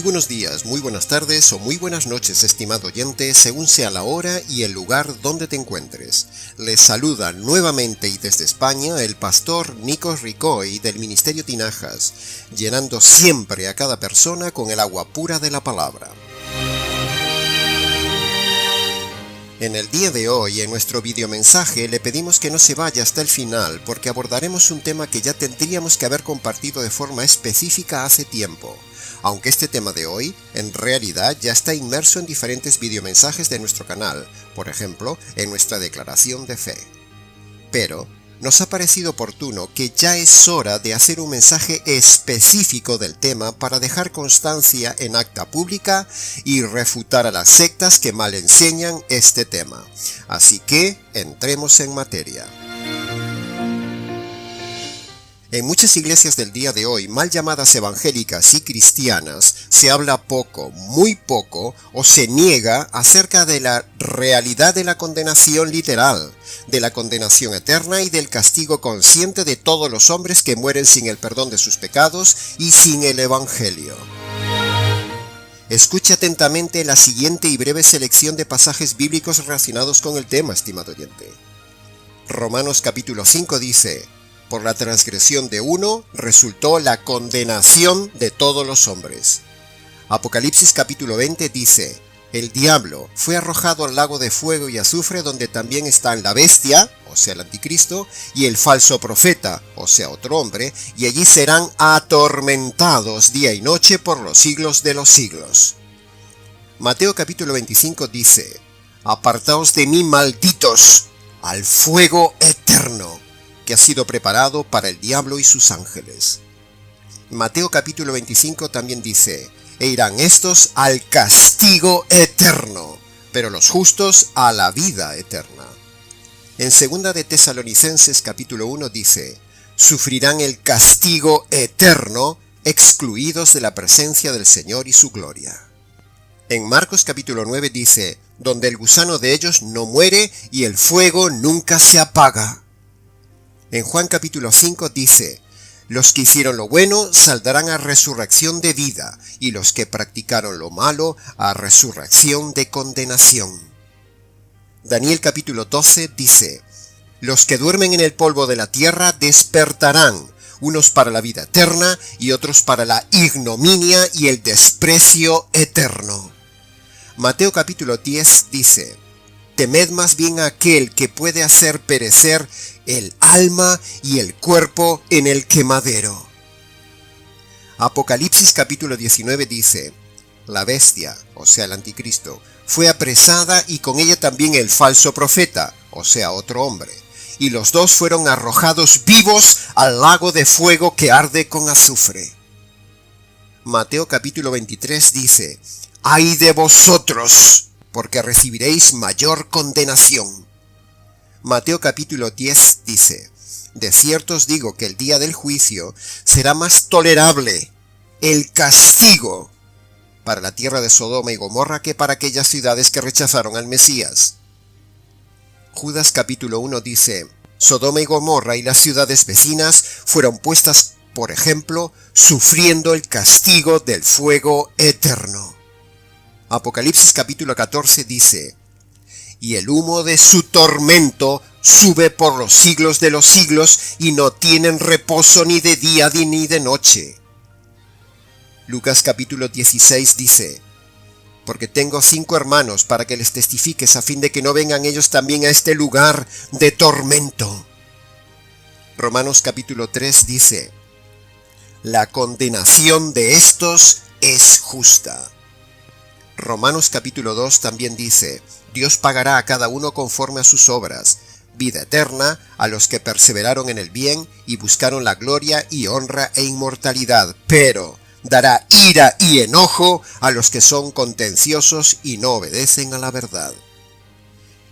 buenos días, muy buenas tardes o muy buenas noches, estimado oyente, según sea la hora y el lugar donde te encuentres. Les saluda nuevamente y desde España el pastor Nico Ricoy del Ministerio Tinajas, llenando siempre a cada persona con el agua pura de la palabra. En el día de hoy, en nuestro videomensaje, le pedimos que no se vaya hasta el final porque abordaremos un tema que ya tendríamos que haber compartido de forma específica hace tiempo. Aunque este tema de hoy, en realidad, ya está inmerso en diferentes videomensajes de nuestro canal, por ejemplo, en nuestra declaración de fe. Pero nos ha parecido oportuno que ya es hora de hacer un mensaje específico del tema para dejar constancia en acta pública y refutar a las sectas que mal enseñan este tema. Así que, entremos en materia. En muchas iglesias del día de hoy, mal llamadas evangélicas y cristianas, se habla poco, muy poco, o se niega acerca de la realidad de la condenación literal, de la condenación eterna y del castigo consciente de todos los hombres que mueren sin el perdón de sus pecados y sin el evangelio. Escuche atentamente la siguiente y breve selección de pasajes bíblicos relacionados con el tema, estimado oyente. Romanos capítulo 5 dice: por la transgresión de uno resultó la condenación de todos los hombres. Apocalipsis capítulo 20 dice: el diablo fue arrojado al lago de fuego y azufre donde también están la bestia, o sea el anticristo, y el falso profeta, o sea otro hombre, y allí serán atormentados día y noche por los siglos de los siglos. Mateo capítulo 25 dice: apartaos de mí, malditos, al fuego eterno, que ha sido preparado para el diablo y sus ángeles. Mateo capítulo 25 también dice: e irán estos al castigo eterno, pero los justos a la vida eterna. En 2 de Tesalonicenses capítulo 1 dice: sufrirán el castigo eterno, excluidos de la presencia del Señor y su gloria. En Marcos capítulo 9 dice: donde el gusano de ellos no muere y el fuego nunca se apaga. En Juan capítulo 5 dice: los que hicieron lo bueno saldrán a resurrección de vida, y los que practicaron lo malo a resurrección de condenación. Daniel capítulo 12 dice: los que duermen en el polvo de la tierra despertarán, unos para la vida eterna y otros para la ignominia y el desprecio eterno. Mateo capítulo 10 dice: temed más bien a aquel que puede hacer perecer el alma y el cuerpo en el quemadero. Apocalipsis capítulo 19 dice: la bestia, o sea el anticristo, fue apresada y con ella también el falso profeta, o sea otro hombre, y los dos fueron arrojados vivos al lago de fuego que arde con azufre. Mateo capítulo 23 dice: ¡ay de vosotros! Porque recibiréis mayor condenación. Mateo capítulo 10 dice: de cierto os digo que el día del juicio será más tolerable el castigo para la tierra de Sodoma y Gomorra que para aquellas ciudades que rechazaron al Mesías. Judas capítulo 1 dice: Sodoma y Gomorra y las ciudades vecinas fueron puestas, por ejemplo, sufriendo el castigo del fuego eterno. Apocalipsis capítulo 14 dice: y el humo de su tormento sube por los siglos de los siglos, y no tienen reposo ni de día ni de noche. Lucas capítulo 16 dice: porque tengo 5 hermanos para que les testifiques, a fin de que no vengan ellos también a este lugar de tormento. Romanos capítulo 3 dice: la condenación de estos es justa. Romanos capítulo 2 también dice: Dios pagará a cada uno conforme a sus obras, vida eterna a los que perseveraron en el bien y buscaron la gloria y honra e inmortalidad, pero dará ira y enojo a los que son contenciosos y no obedecen a la verdad.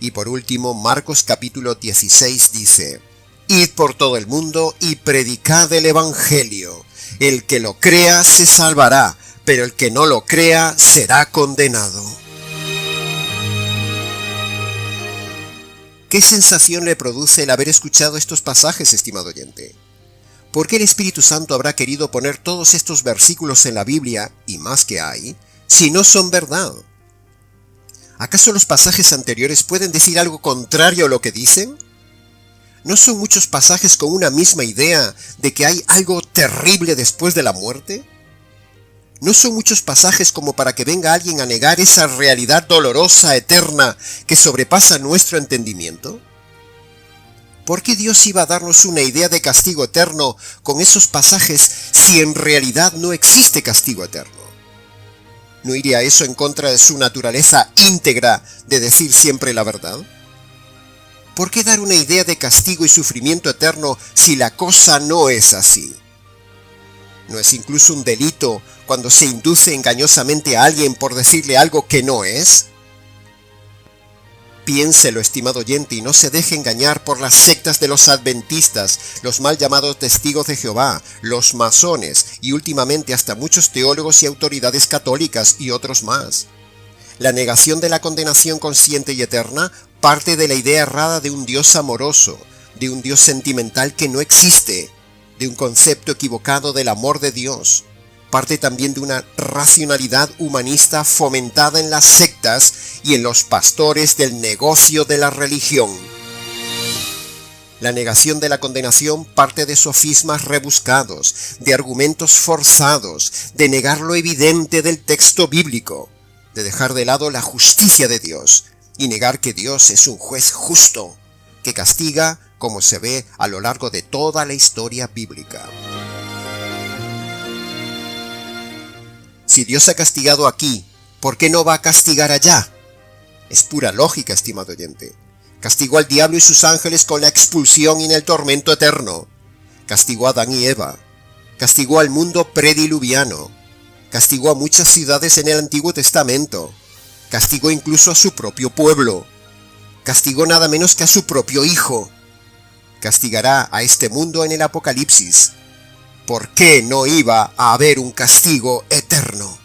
Y por último, Marcos capítulo 16 dice: id por todo el mundo y predicad el evangelio. El que lo crea se salvará, pero el que no lo crea será condenado. ¿Qué sensación le produce el haber escuchado estos pasajes, estimado oyente? ¿Por qué el Espíritu Santo habrá querido poner todos estos versículos en la Biblia, y más que hay, si no son verdad? ¿Acaso los pasajes anteriores pueden decir algo contrario a lo que dicen? ¿No son muchos pasajes con una misma idea de que hay algo terrible después de la muerte? ¿No son muchos pasajes como para que venga alguien a negar esa realidad dolorosa, eterna, que sobrepasa nuestro entendimiento? ¿Por qué Dios iba a darnos una idea de castigo eterno con esos pasajes si en realidad no existe castigo eterno? ¿No iría eso en contra de su naturaleza íntegra de decir siempre la verdad? ¿Por qué dar una idea de castigo y sufrimiento eterno si la cosa no es así? ¿No es incluso un delito cuando se induce engañosamente a alguien por decirle algo que no es? Piénselo, estimado oyente, y no se deje engañar por las sectas de los adventistas, los mal llamados testigos de Jehová, los masones y últimamente hasta muchos teólogos y autoridades católicas y otros más. La negación de la condenación consciente y eterna parte de la idea errada de un Dios amoroso, de un Dios sentimental que no existe, de un concepto equivocado del amor de Dios. Parte también de una racionalidad humanista fomentada en las sectas y en los pastores del negocio de la religión. La negación de la condenación parte de sofismas rebuscados, de argumentos forzados, de negar lo evidente del texto bíblico, de dejar de lado la justicia de Dios y negar que Dios es un juez justo, que castiga como se ve a lo largo de toda la historia bíblica. Si Dios ha castigado aquí, ¿por qué no va a castigar allá? Es pura lógica, estimado oyente. Castigó al diablo y sus ángeles con la expulsión y en el tormento eterno. Castigó a Adán y Eva. Castigó al mundo prediluviano. Castigó a muchas ciudades en el Antiguo Testamento. Castigó incluso a su propio pueblo. Castigó nada menos que a su propio Hijo. Castigará a este mundo en el Apocalipsis. ¿Por qué no iba a haber un castigo eterno?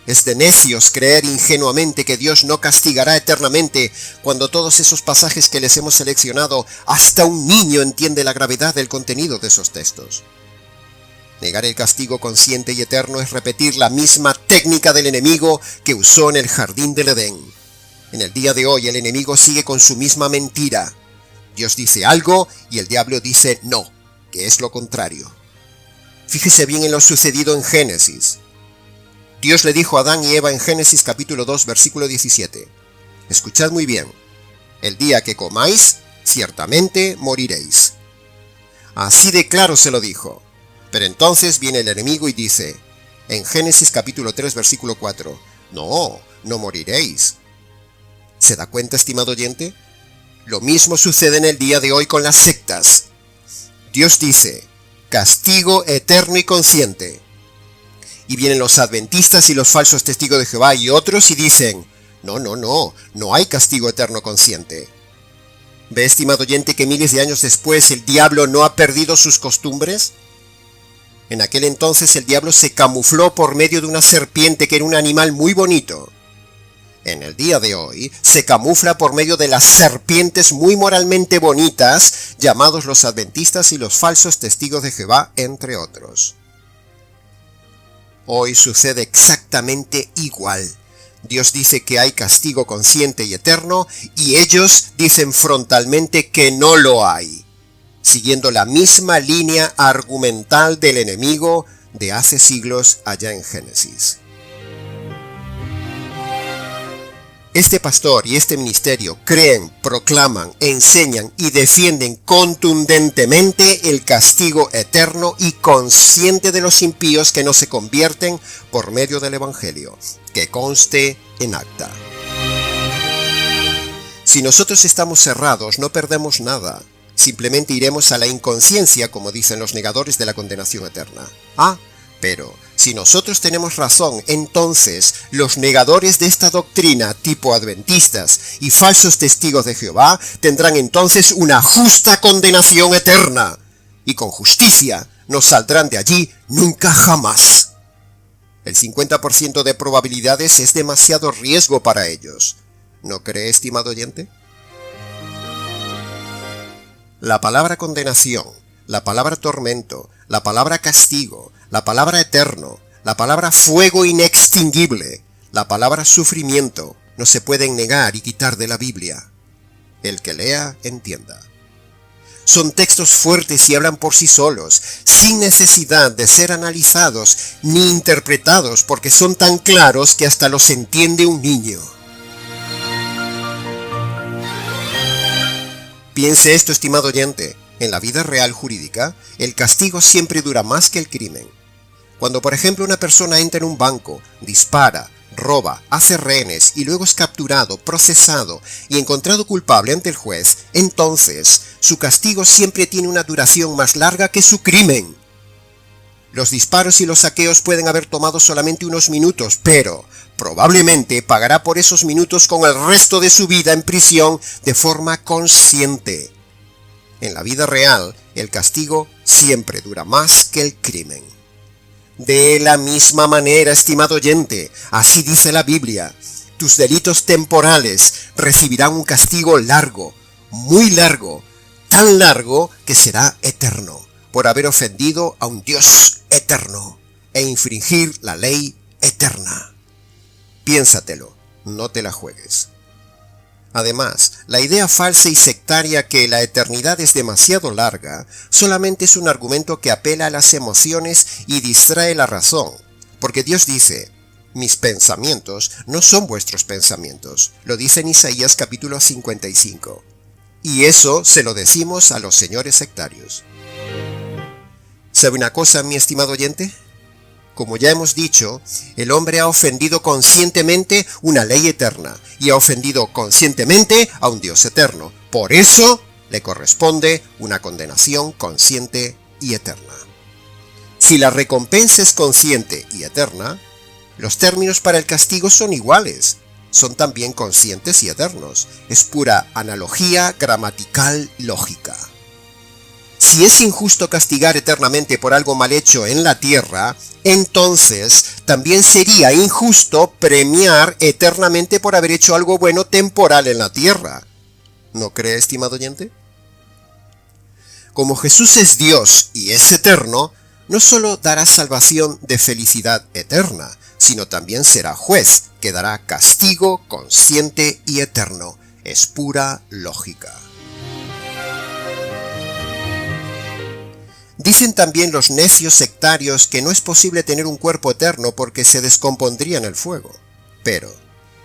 Es de necios creer ingenuamente que Dios no castigará eternamente cuando todos esos pasajes que les hemos seleccionado, hasta un niño entiende la gravedad del contenido de esos textos. Negar el castigo consciente y eterno es repetir la misma técnica del enemigo que usó en el jardín del Edén. En el día de hoy el enemigo sigue con su misma mentira. Dios dice algo y el diablo dice no, que es lo contrario. Fíjese bien en lo sucedido en Génesis. Dios le dijo a Adán y Eva en Génesis capítulo 2, versículo 17. Escuchad muy bien. El día que comáis, ciertamente moriréis. Así de claro se lo dijo. Pero entonces viene el enemigo y dice, en Génesis capítulo 3, versículo 4, no moriréis. ¿Se da cuenta, estimado oyente? Lo mismo sucede en el día de hoy con las sectas. Dios dice, castigo eterno y consciente. Y vienen los adventistas y los falsos testigos de Jehová y otros y dicen, no hay castigo eterno consciente. ¿Ve, estimado oyente, que miles de años después el diablo no ha perdido sus costumbres? En aquel entonces el diablo se camufló por medio de una serpiente que era un animal muy bonito. En el día de hoy se camufla por medio de las serpientes muy moralmente bonitas, llamados los adventistas y los falsos testigos de Jehová, entre otros. Hoy sucede exactamente igual. Dios dice que hay castigo consciente y eterno, y ellos dicen frontalmente que no lo hay, siguiendo la misma línea argumental del enemigo de hace siglos allá en Génesis. Este pastor y este ministerio creen, proclaman, enseñan y defienden contundentemente el castigo eterno y consciente de los impíos que no se convierten por medio del Evangelio, que conste en acta. Si nosotros estamos cerrados, no perdemos nada. Simplemente iremos a la inconsciencia, como dicen los negadores de la condenación eterna. Pero si nosotros tenemos razón, entonces los negadores de esta doctrina, tipo adventistas y falsos testigos de Jehová, tendrán entonces una justa condenación eterna, y con justicia no saldrán de allí nunca jamás. El 50% de probabilidades es demasiado riesgo para ellos. ¿No cree, estimado oyente? La palabra condenación, la palabra tormento, la palabra castigo, la palabra eterno, la palabra fuego inextinguible, la palabra sufrimiento, no se pueden negar y quitar de la Biblia. El que lea, entienda. Son textos fuertes y hablan por sí solos, sin necesidad de ser analizados ni interpretados, porque son tan claros que hasta los entiende un niño. Piense esto, estimado oyente. En la vida real jurídica, el castigo siempre dura más que el crimen. Cuando, por ejemplo, una persona entra en un banco, dispara, roba, hace rehenes y luego es capturado, procesado y encontrado culpable ante el juez, entonces su castigo siempre tiene una duración más larga que su crimen. Los disparos y los saqueos pueden haber tomado solamente unos minutos, pero probablemente pagará por esos minutos con el resto de su vida en prisión de forma consciente. En la vida real, el castigo siempre dura más que el crimen. De la misma manera, estimado oyente, así dice la Biblia, tus delitos temporales recibirán un castigo largo, muy largo, tan largo que será eterno, por haber ofendido a un Dios eterno e infringir la ley eterna. Piénsatelo, no te la juegues. Además, la idea falsa y sectaria que la eternidad es demasiado larga solamente es un argumento que apela a las emociones y distrae la razón, porque Dios dice, mis pensamientos no son vuestros pensamientos, lo dice en Isaías capítulo 55. Y eso se lo decimos a los señores sectarios. ¿Sabe una cosa, mi estimado oyente? Como ya hemos dicho, el hombre ha ofendido conscientemente una ley eterna y ha ofendido conscientemente a un Dios eterno. Por eso le corresponde una condenación consciente y eterna. Si la recompensa es consciente y eterna, los términos para el castigo son iguales. Son también conscientes y eternos. Es pura analogía gramatical lógica. Si es injusto castigar eternamente por algo mal hecho en la tierra, entonces también sería injusto premiar eternamente por haber hecho algo bueno temporal en la tierra. ¿No cree, estimado oyente? Como Jesús es Dios y es eterno, no solo dará salvación de felicidad eterna, sino también será juez, que dará castigo consciente y eterno. Es pura lógica. Dicen también los necios sectarios que no es posible tener un cuerpo eterno porque se descompondría en el fuego. Pero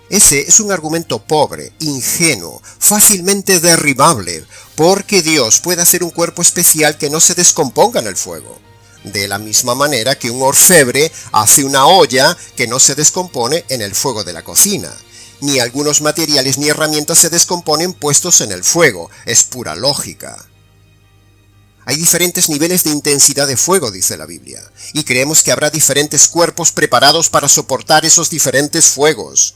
ese es un argumento pobre, ingenuo, fácilmente derribable, porque Dios puede hacer un cuerpo especial que no se descomponga en el fuego. De la misma manera que un orfebre hace una olla que no se descompone en el fuego de la cocina. Ni algunos materiales ni herramientas se descomponen puestos en el fuego. Es pura lógica. Hay diferentes niveles de intensidad de fuego, dice la Biblia, y creemos que habrá diferentes cuerpos preparados para soportar esos diferentes fuegos.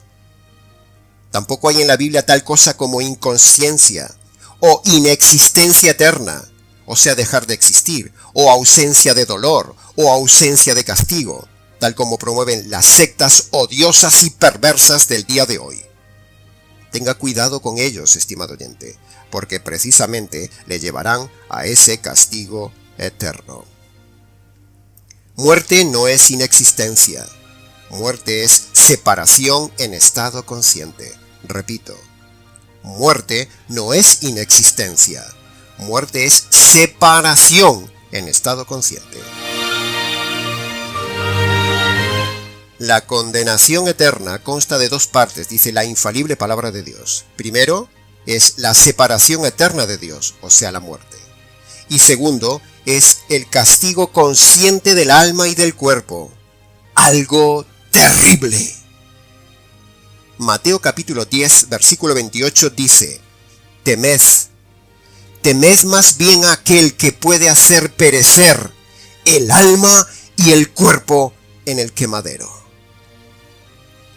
Tampoco hay en la Biblia tal cosa como inconsciencia, o inexistencia eterna, o sea, dejar de existir, o ausencia de dolor, o ausencia de castigo, tal como promueven las sectas odiosas y perversas del día de hoy. Tenga cuidado con ellos, estimado oyente, porque precisamente le llevarán a ese castigo eterno. Muerte no es inexistencia. Muerte es separación en estado consciente. Repito, muerte no es inexistencia. Muerte es separación en estado consciente. La condenación eterna consta de dos partes, dice la infalible palabra de Dios. Primero, es la separación eterna de Dios, o sea, la muerte. Y segundo, es el castigo consciente del alma y del cuerpo. Algo terrible. Mateo capítulo 10, versículo 28 dice, temed más bien a aquel que puede hacer perecer el alma y el cuerpo en el quemadero.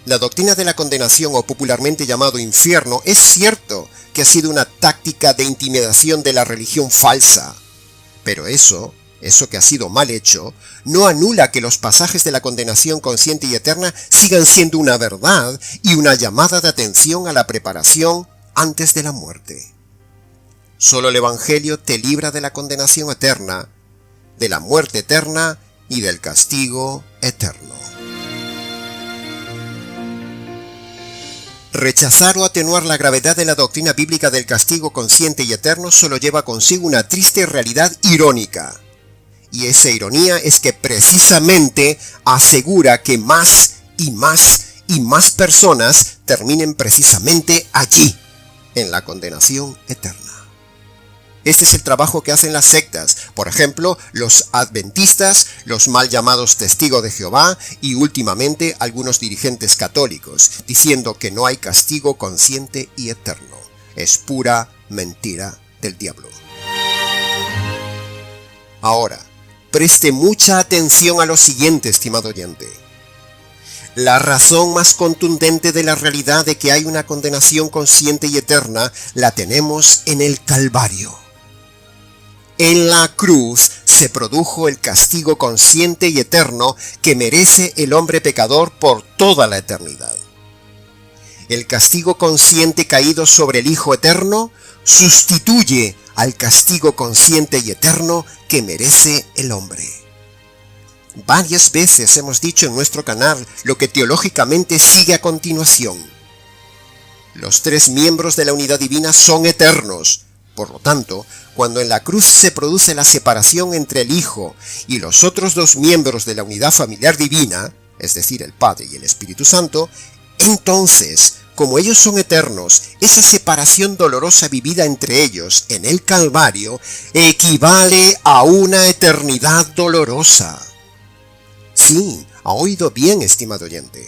La doctrina de la condenación, o popularmente llamado infierno, es cierto que ha sido una táctica de intimidación de la religión falsa. Pero eso que ha sido mal hecho, no anula que los pasajes de la condenación consciente y eterna sigan siendo una verdad y una llamada de atención a la preparación antes de la muerte. Solo el Evangelio te libra de la condenación eterna, de la muerte eterna y del castigo eterno. Rechazar o atenuar la gravedad de la doctrina bíblica del castigo consciente y eterno solo lleva consigo una triste realidad irónica. Y esa ironía es que precisamente asegura que más y más y más personas terminen precisamente allí, en la condenación eterna. Este es el trabajo que hacen las sectas, por ejemplo, los adventistas, los mal llamados testigos de Jehová y últimamente algunos dirigentes católicos, diciendo que no hay castigo consciente y eterno. Es pura mentira del diablo. Ahora, preste mucha atención a lo siguiente, estimado oyente. La razón más contundente de la realidad de que hay una condenación consciente y eterna la tenemos en el Calvario. En la cruz se produjo el castigo consciente y eterno que merece el hombre pecador por toda la eternidad. El castigo consciente caído sobre el Hijo Eterno sustituye al castigo consciente y eterno que merece el hombre. Varias veces hemos dicho en nuestro canal lo que teológicamente sigue a continuación. Los tres miembros de la unidad divina son eternos. Por lo tanto, cuando en la cruz se produce la separación entre el Hijo y los otros dos miembros de la unidad familiar divina, es decir, el Padre y el Espíritu Santo, entonces, como ellos son eternos, esa separación dolorosa vivida entre ellos en el Calvario equivale a una eternidad dolorosa. Sí, ha oído bien, estimado oyente.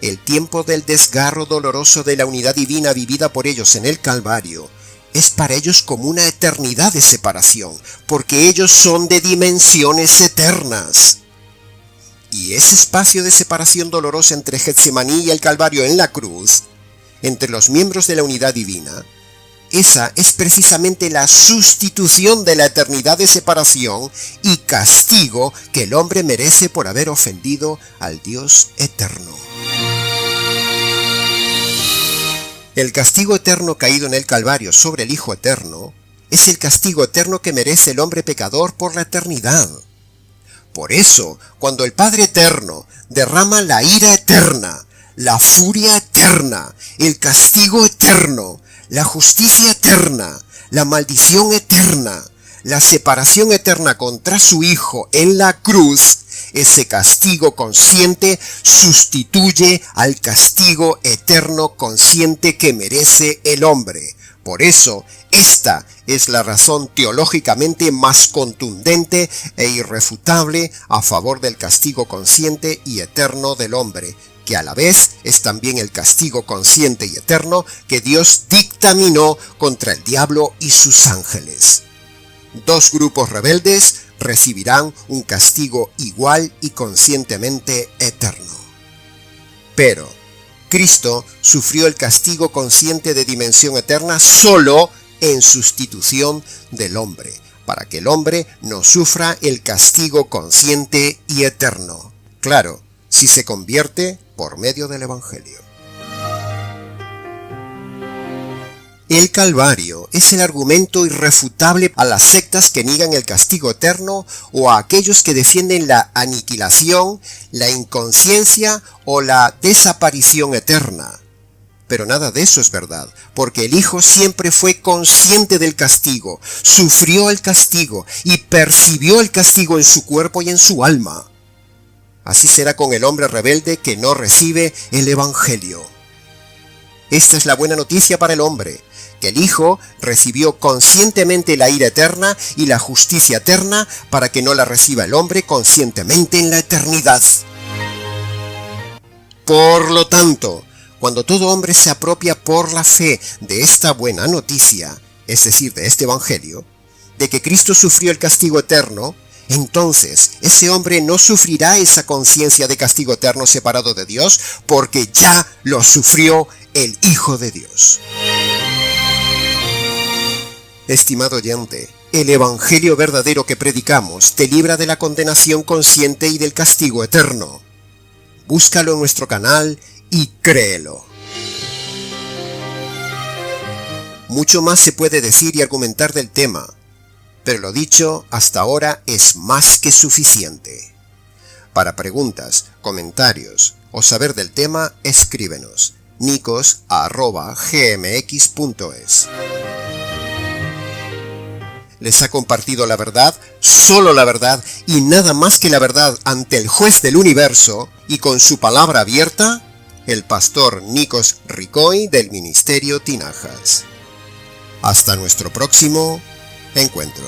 El tiempo del desgarro doloroso de la unidad divina vivida por ellos en el Calvario es para ellos como una eternidad de separación, porque ellos son de dimensiones eternas. Y ese espacio de separación dolorosa entre Getsemaní y el Calvario en la cruz, entre los miembros de la unidad divina, esa es precisamente la sustitución de la eternidad de separación y castigo que el hombre merece por haber ofendido al Dios eterno. El castigo eterno caído en el Calvario sobre el Hijo Eterno es el castigo eterno que merece el hombre pecador por la eternidad. Por eso, cuando el Padre Eterno derrama la ira eterna, la furia eterna, el castigo eterno, la justicia eterna, la maldición eterna, la separación eterna contra su Hijo en la cruz, ese castigo consciente sustituye al castigo eterno consciente que merece el hombre. Por eso, esta es la razón teológicamente más contundente e irrefutable a favor del castigo consciente y eterno del hombre, que a la vez es también el castigo consciente y eterno que Dios dictaminó contra el diablo y sus ángeles. Dos grupos rebeldes recibirán un castigo igual y conscientemente eterno. Pero Cristo sufrió el castigo consciente de dimensión eterna solo en sustitución del hombre, para que el hombre no sufra el castigo consciente y eterno. Claro, si se convierte por medio del Evangelio. El Calvario es el argumento irrefutable a las sectas que niegan el castigo eterno o a aquellos que defienden la aniquilación, la inconsciencia o la desaparición eterna. Pero nada de eso es verdad, porque el Hijo siempre fue consciente del castigo, sufrió el castigo y percibió el castigo en su cuerpo y en su alma. Así será con el hombre rebelde que no recibe el Evangelio. Esta es la buena noticia para el hombre, que el Hijo recibió conscientemente la ira eterna y la justicia eterna para que no la reciba el hombre conscientemente en la eternidad. Por lo tanto, cuando todo hombre se apropia por la fe de esta buena noticia, es decir, de este Evangelio, de que Cristo sufrió el castigo eterno, entonces ese hombre no sufrirá esa conciencia de castigo eterno separado de Dios, porque ya lo sufrió el Hijo de Dios. Estimado oyente, el Evangelio verdadero que predicamos te libra de la condenación consciente y del castigo eterno. Búscalo en nuestro canal y créelo. Mucho más se puede decir y argumentar del tema, pero lo dicho hasta ahora es más que suficiente. Para preguntas, comentarios o saber del tema, escríbenos nicos@gmx.es. Les ha compartido la verdad, solo la verdad y nada más que la verdad ante el juez del universo y con su palabra abierta, el pastor Nikos Ricoy del Ministerio Tinajas. Hasta nuestro próximo encuentro.